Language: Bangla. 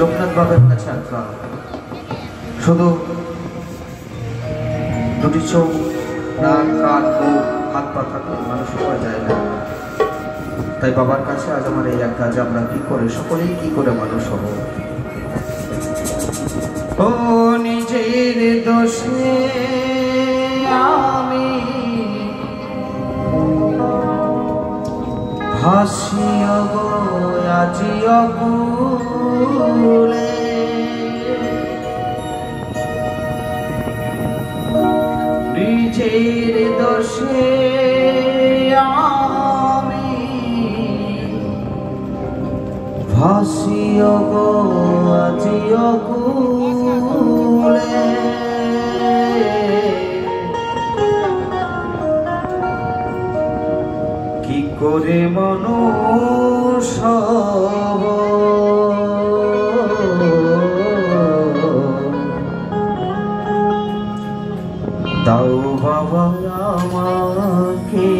লোকনাথ বাবার কাছে আঁকা শুধু দুটি চোখ, নাক, কান, মুখ, হাত পা থাকলে মানুষ হওয়া যায় না। তাই বাবার কাছে আজ আমার এই এক কাজ, আমরা কি করে সকলেই কি করে মানুষ হব। ও নিজের দোষে আমি হাসিও গো আজিও ভুলে, নিজের দোষে আমি ভাসিও গো আজিও ভুলে। কি করে মানুষ হব, দাও বাবা আমাকে।